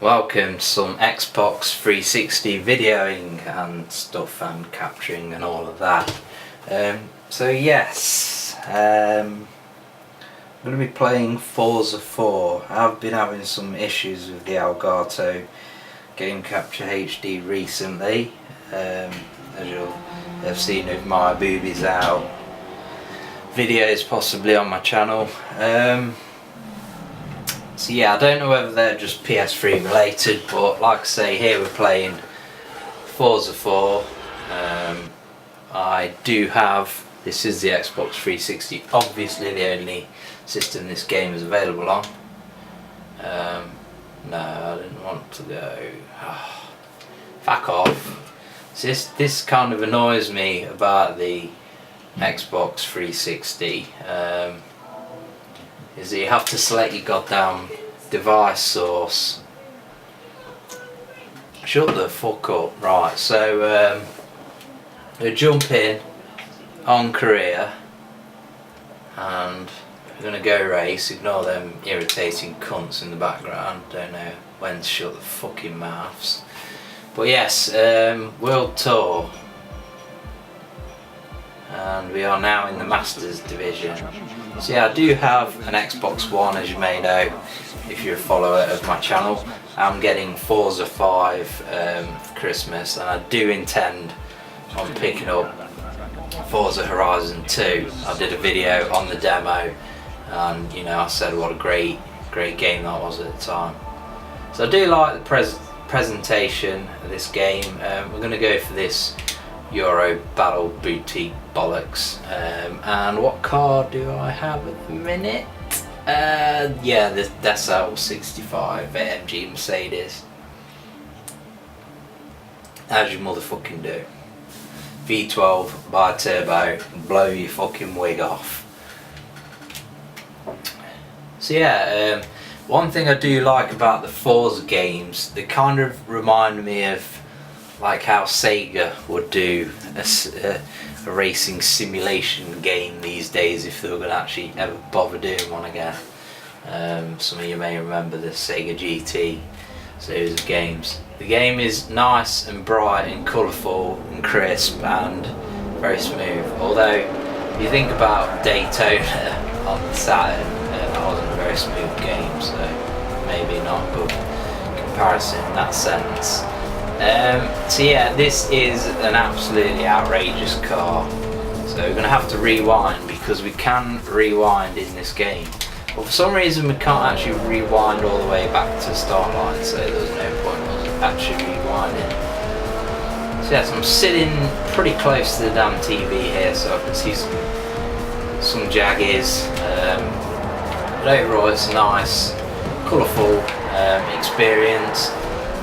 Welcome to some Xbox 360 videoing and stuff and capturing and all of that. I'm going to be playing Forza 4. I've been having some issues with the Elgato Game Capture HD recently, as you'll have seen with my boobies out videos possibly on my channel. So yeah, I don't know whether they're just PS3 related, but like I say, here we're playing Forza 4. I do have, this is the Xbox 360, obviously the only system this game is available on. No, I didn't want to go. Fuck off. So this kind of annoys me about the Xbox 360. Is that you have to select your goddamn device source. Shut the fuck up. Right, so we're jumping on career and we're gonna go race. Ignore them irritating cunts in the background. Don't know when to shut the fucking mouths. But yes, World Tour. And we are now in the Masters division. So yeah, I do have an Xbox One, as you may know if you're a follower of my channel. I'm getting Forza 5 for Christmas, and I do intend on picking up Forza Horizon 2. I did a video on the demo and I said what a great game that was at the time. So I do like the presentation of this game. We're going to go for this Euro Battle Boutique bollocks. And what car do I have at the minute? Yeah, the Dassault 65 AMG Mercedes. As you motherfucking do. V12 bi-turbo, blow your fucking wig off. So yeah, one thing I do like about the Forza games, they kind of remind me of like how Sega would do a racing simulation game these days if they were going to actually ever bother doing one again. Some of you may remember the Sega GT series of games. The game is nice and bright and colourful and crisp and very smooth. Although if you think about Daytona on the Saturn, that wasn't a very smooth game, so maybe not a good comparison in that sense. So yeah, this is an absolutely outrageous car. So we're going to have to rewind, because we can rewind in this game. But for some reason we can't actually rewind all the way back to the start line, so there's no point in us actually rewinding. So yes, I'm sitting pretty close to the damn TV here, so I can see some jaggies. But overall it's a nice, colourful experience.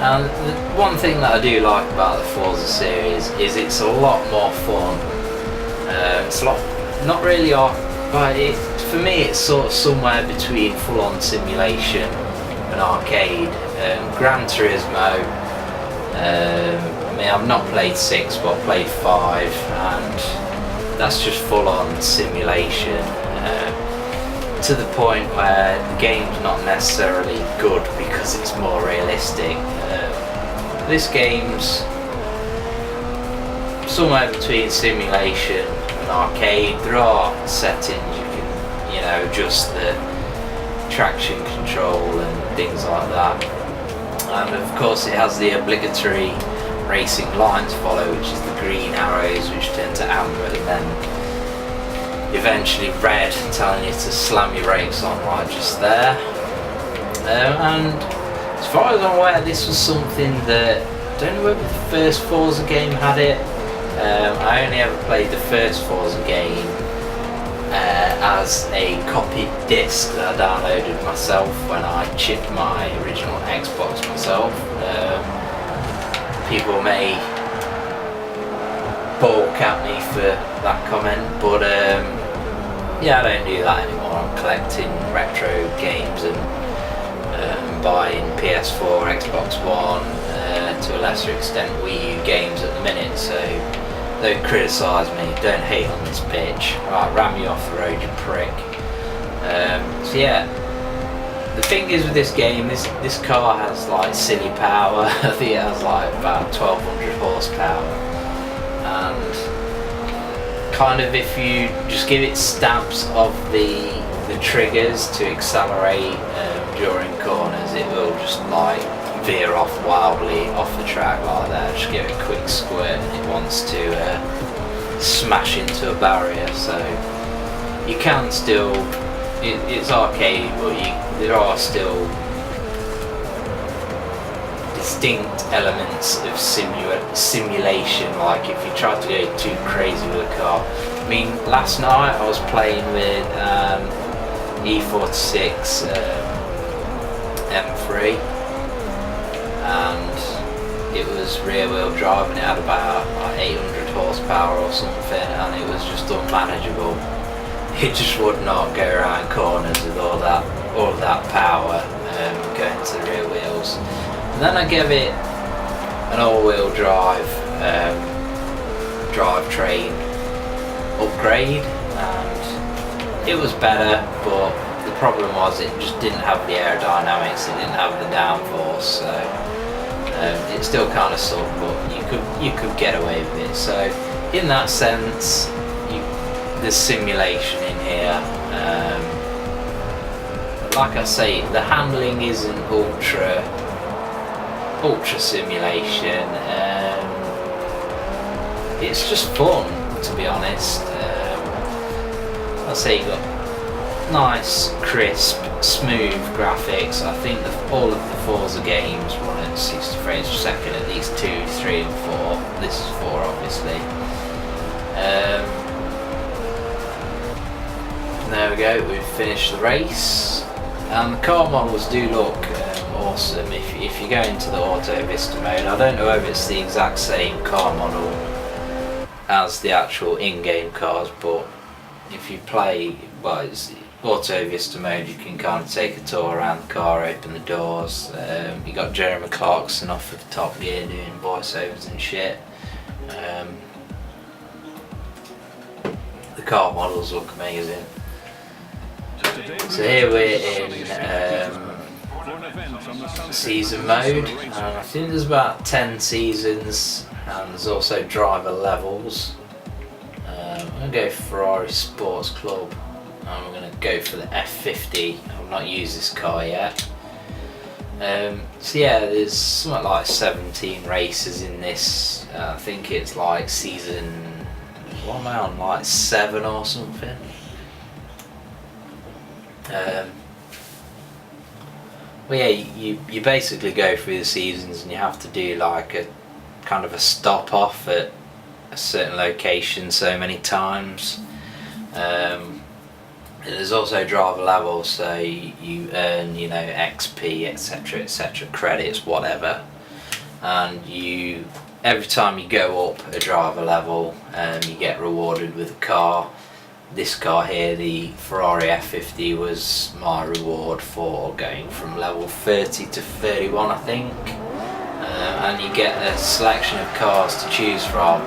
And the one thing that I do like about the Forza series is it's a lot more fun. It's a lot, not really but for me it's sort of somewhere between full-on simulation and arcade. Gran Turismo, I mean I've not played 6 but I've played 5, and that's just full-on simulation. To the point where the game's not necessarily good because it's more realistic. This game's somewhere between simulation and arcade. There are settings you can, adjust the traction control and things like that. And of course it has the obligatory racing line to follow, which is the green arrows which turn to amber and then eventually red, telling you to slam your brakes on right just there. And as far as I'm aware, this was something that, I don't know whether the first Forza game had it. I only ever played the first Forza game as a copied disc that I downloaded myself when I chipped my original Xbox myself. People may balk at me for that comment, but yeah, I don't do that anymore. I'm collecting retro games and buying PS4, Xbox One, to a lesser extent Wii U games at the minute, so don't criticise me, don't hate on this bitch. Right, ram me off the road, you prick. So yeah, the thing is with this game, this car has like silly power. I think it has like about 1200 horsepower, and kind of if you just give it stabs of the triggers to accelerate during corners, it will just like veer off wildly off the track like that. Just give it a quick squirt and it wants to smash into a barrier. So you can still, it's arcade, but there are still distinct elements of simulation, like if you try to go too crazy with a car. I mean, last night I was playing with E46 M3, and it was rear wheel drive, and it had about like 800 horsepower or something, and it was just unmanageable. It just would not go around corners with all of that power going to the rear wheels. And then I gave it an all-wheel drive drivetrain upgrade, and it was better, but the problem was it just didn't have the aerodynamics, it didn't have the downforce, so it still kind of sucked, but you could get away with it. So in that sense, there's simulation in here. Like I say, the handling isn't ultra simulation. It's just fun, to be honest. I say you got nice, crisp, smooth graphics. I think all of the Forza games run at 60 frames per second, at least 2, 3 and 4. This is 4 obviously. There we go, we've finished the race. And the car models do look awesome if you go into the Auto Vista mode. I don't know whether it's the exact same car model as the actual in-game cars, but if you play, well, it's Auto Vista mode, you can kind of take a tour around the car, open the doors. You got Jeremy Clarkson off of Top Gear doing voiceovers and shit. The car models look amazing. So here we're in season mode, and I think there's about 10 seasons, and there's also driver levels. I'm going to go Ferrari Sports Club, and we're going to go for the F50. I've not used this car yet. So yeah, there's something like 17 races in this. I think it's like season, what am I on, like 7 or something. Well yeah, you basically go through the seasons, and you have to do like a kind of a stop off at a certain location so many times. There's also driver levels, so you earn, you know, XP, etc, credits, whatever, and every time you go up a driver level, you get rewarded with a car. This car here, the Ferrari F50, was my reward for going from level 30 to 31, I think. And you get a selection of cars to choose from.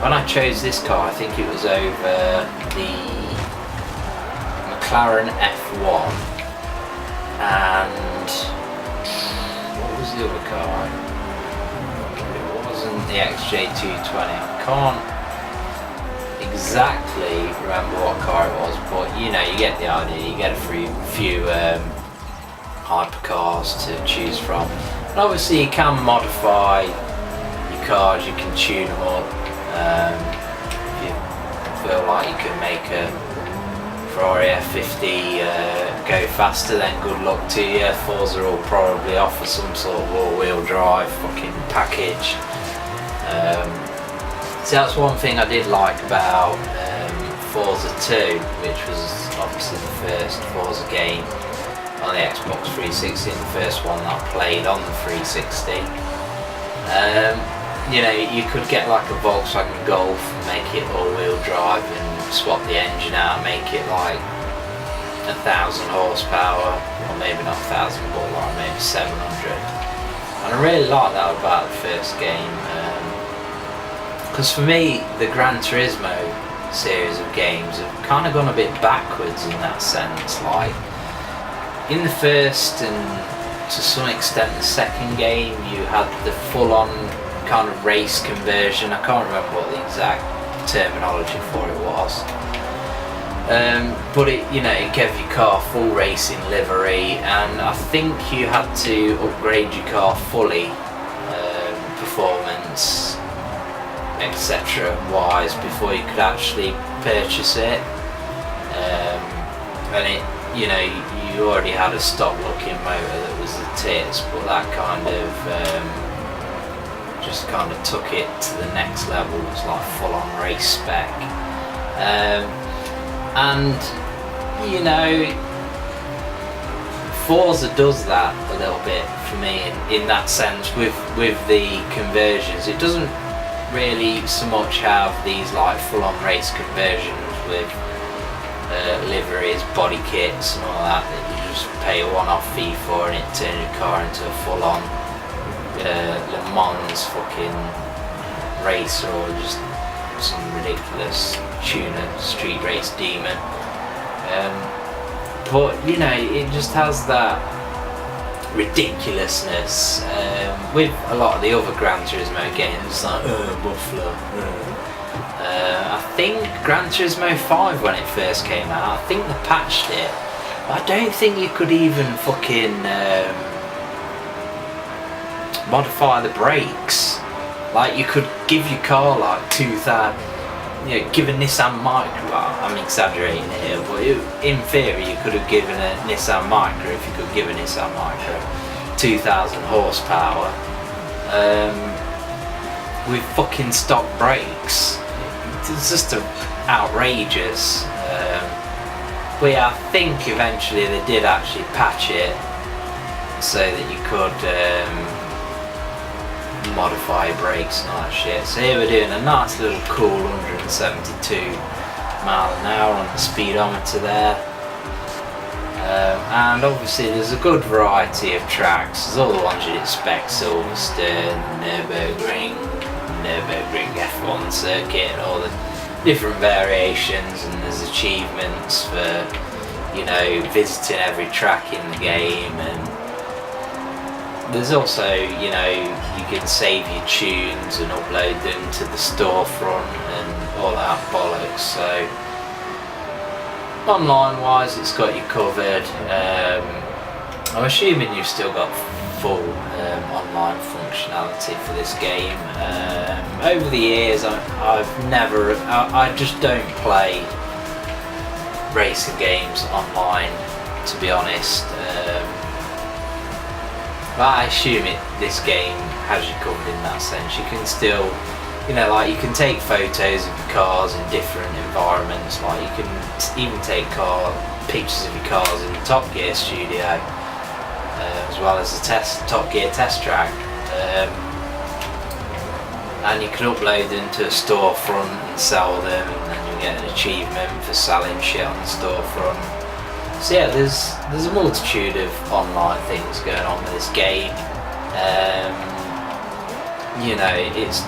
When I chose this car, I think it was over the McLaren F1 and what was the other car? It wasn't the XJ220. I can't exactly remember what car it was, but you know, you get the idea. You get a few hypercars to choose from, and obviously you can modify your cars, you can tune them up. If you feel like you can make a Ferrari F50 go faster, then good luck to you. Forza will probably offer some sort of all-wheel drive fucking package. So that's one thing I did like about Forza 2, which was obviously the first Forza game on the Xbox 360 and the first one that I played on the 360. You know, you could get like a Volkswagen Golf, make it all-wheel drive and swap the engine out, make it like 1,000 horsepower, or maybe not 1,000, but like maybe 700. And I really like that about the first game. Because for me, the Gran Turismo series of games have kind of gone a bit backwards in that sense. Like, in the first and to some extent the second game, you had the full-on kind of race conversion. I can't remember what the exact terminology for it was. But it, you know, it gave your car full racing livery, and I think you had to upgrade your car fully, performance, etc. wise, before you could actually purchase it. And it, you know, you already had a stock looking motor that was the tits, but that kind of just kind of took it to the next level. It was like full on race spec. And you know, Forza does that a little bit for me in that sense with the conversions. It doesn't really so much have these like full-on race conversions with liveries, body kits and all that you just pay a one-off fee for and it turns your car into a full-on Le Mans fucking racer or just some ridiculous tuner street race demon. But you know, it just has that ridiculousness with a lot of the other Gran Turismo games, like muffler. I think Gran Turismo 5 when it first came out, I think they patched it. But I don't think you could even fucking modify the brakes. Like you could give your car like 2,000. You know, give a Nissan Micra, well, I'm exaggerating here, but in theory you could have given a Nissan Micra, if you could give a Nissan Micra 2,000 horsepower with fucking stock brakes. It's just outrageous. But yeah, I think eventually they did actually patch it so that you could modify brakes and all that shit. So here we're doing a nice little cool 172 mile an hour on the speedometer there. And obviously there's a good variety of tracks. There's all the ones you'd expect: Silverstone, Nürburgring F1 circuit, and all the different variations, and there's achievements for, you know, visiting every track in the game. And there's also, you know, you can save your tunes and upload them to the storefront and all that bollocks. So online wise it's got you covered. I'm assuming you've still got full online functionality for this game. Over the years I just don't play racing games online, to be honest. But I assume this game has you covered in that sense. You can still, you know, like you can take photos of your cars in different environments. Like you can even take pictures of your cars in the Top Gear studio, as well as the Top Gear test track. And you can upload them to a storefront and sell them, and then you get an achievement for selling shit on the storefront. So yeah, there's a multitude of online things going on with this game. You know, it's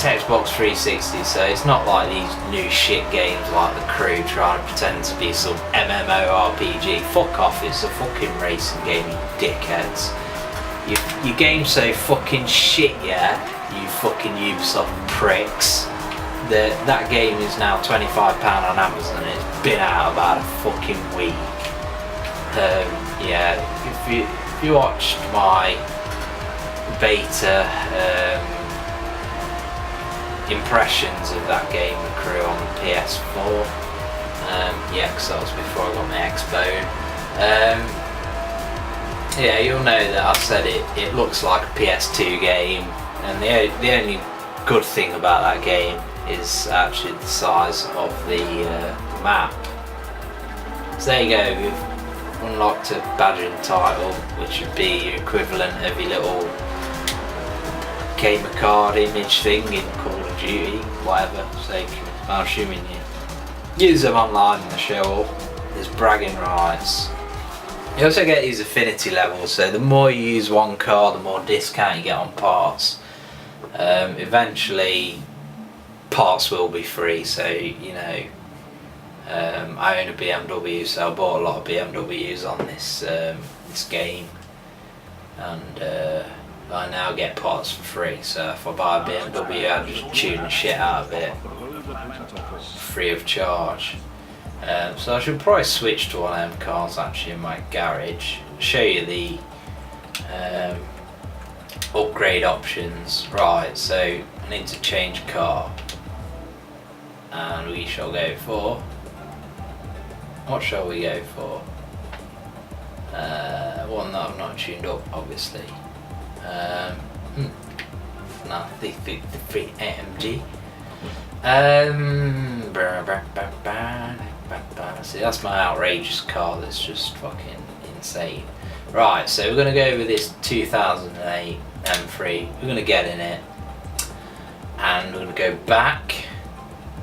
Xbox 360, so it's not like these new shit games like The Crew trying to pretend to be some MMORPG. Fuck off, it's a fucking racing game, you dickheads. Your game's so fucking shit, yeah, you fucking Ubisoft pricks. That game is now £25 on Amazon. It's been out about a fucking week. Yeah, if you watched my beta impressions of that game, The Crew, on the PS4, yeah, because that was before I got my Xbone. Yeah, you'll know that I've said it looks like a PS2 game, and the only good thing about that game is actually the size of the map. So there you go, we've unlocked a badging title, which would be your equivalent of your little gamer card image thing in Call of Duty, whatever. So I'm assuming you use them online in the show up. There's bragging rights. You also get these affinity levels, so the more you use one car, the more discount you get on parts. Eventually parts will be free, so you know, I own a BMW, so I bought a lot of BMWs on this this game, and I now get parts for free. So if I buy a BMW, I just tune the shit out of it, free of charge. So I should probably switch to one of them cars actually in my garage. Show you the upgrade options. Right, so I need to change car, and we shall go for, what shall we go for? One that I've not tuned up, obviously. No, the free AMG. See, that's my outrageous car that's just fucking insane. Right, so we're gonna go with this 2008 M3. We're gonna get in it, and we're gonna go back.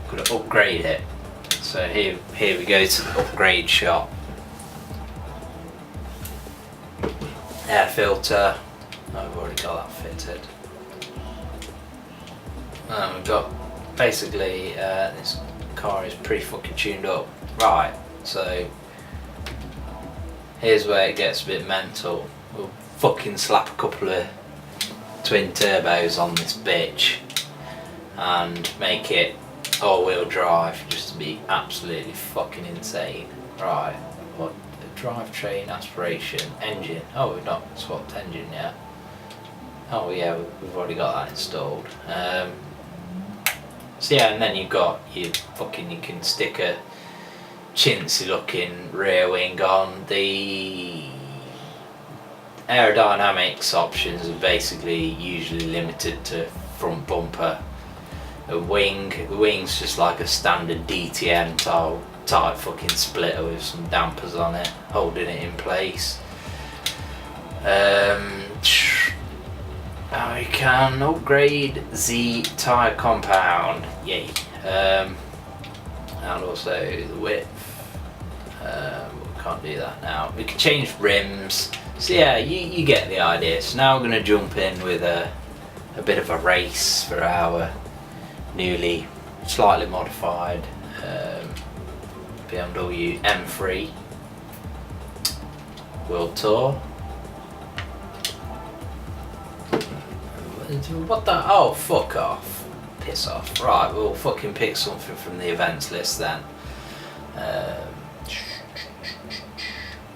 We're gonna upgrade it. So here we go to the upgrade shop. Air filter. Oh, we've already got that fitted. And we've got basically this car is pretty fucking tuned up. Right, so here's where it gets a bit mental. We'll fucking slap a couple of twin turbos on this bitch and make it all-wheel drive just to be absolutely fucking insane. Right, what drivetrain aspiration engine? Oh, we've not swapped engine yet. Oh yeah, we've already got that installed. So yeah, and then you've got you can stick a chintzy looking rear wing on. The aerodynamics options are basically usually limited to front bumper. The wing's just like a standard DTM type fucking splitter with some dampers on it, holding it in place. We can upgrade the tyre compound, yay, and also the width. We can't do that now. We can change rims. So yeah, you get the idea. So now we're going to jump in with a bit of a race for our newly, slightly modified BMW M3 World Tour. What the? Oh, fuck off. Piss off. Right, we'll fucking pick something from the events list then.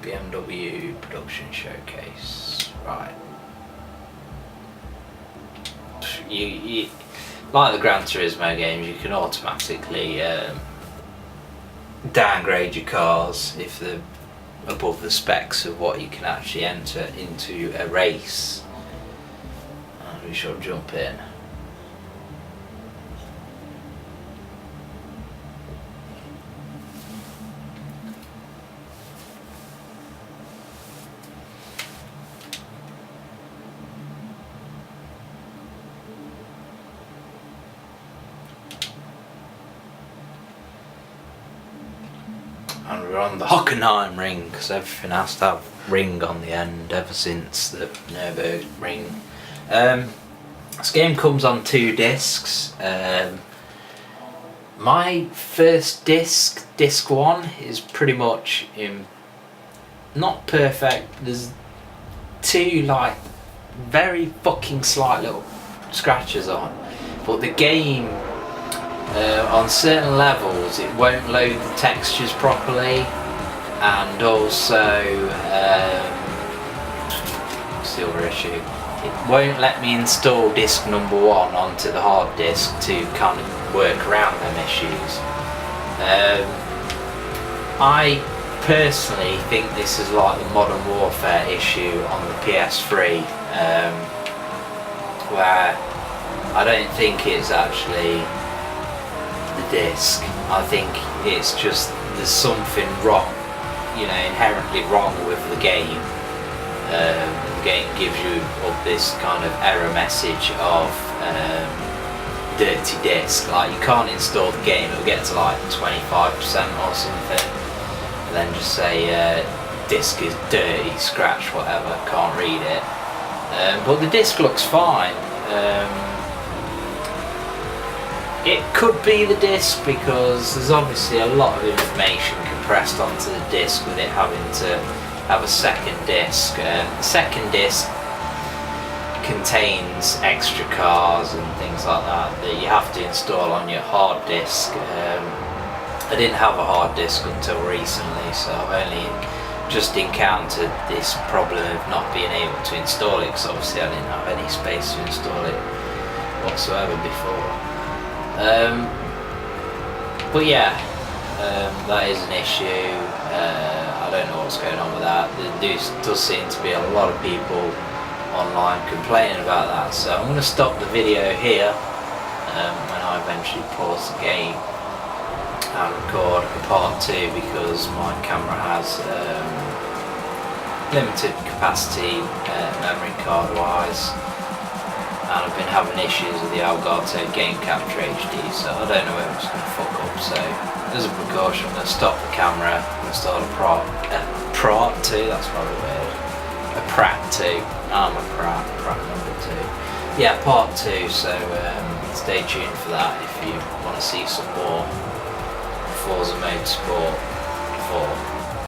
BMW production showcase. Right. You like the Gran Turismo games, you can automatically downgrade your cars if they're above the specs of what you can actually enter into a race. We shall jump in. And we're on the Hockenheim ring because everything has to have ring on the end ever since the Nürburgring. This game comes on 2 discs. My first disc, disc 1, is pretty much not perfect. There's 2 like very fucking slight little scratches on, but the game on certain levels it won't load the textures properly, and also what's the other issue? It won't let me install disc number 1 onto the hard disk to kind of work around them issues. I personally think this is like the Modern Warfare issue on the PS3, where I don't think it's actually the disc. I think it's just there's something wrong, inherently wrong with the game. The game gives you this kind of error message of dirty disk. Like you can't install the game, it'll get to like 25% or something, and then just say disk is dirty, scratch, whatever, can't read it. But the disc looks fine. It could be the disc, because there's obviously a lot of information compressed onto the disc with it having to have a second disc. The second disc contains extra cars and things like that you have to install on your hard disk. I didn't have a hard disk until recently, so I've only just encountered this problem of not being able to install it, because obviously I didn't have any space to install it whatsoever before. But yeah, that is an issue. I don't know what's going on with that. There does seem to be a lot of people online complaining about that, so I'm going to stop the video here when I eventually pause the game and record a part 2, because my camera has limited capacity memory card wise, and I've been having issues with the Elgato Game Capture HD, so I don't know if it's going to fuck up. So as a precaution, I'm going to stop the camera and start a Prat 2, that's probably weird. A Prat 2, I'm a Prat number 2. Yeah, part 2, so stay tuned for that if you want to see some more Forza Motorsport 4.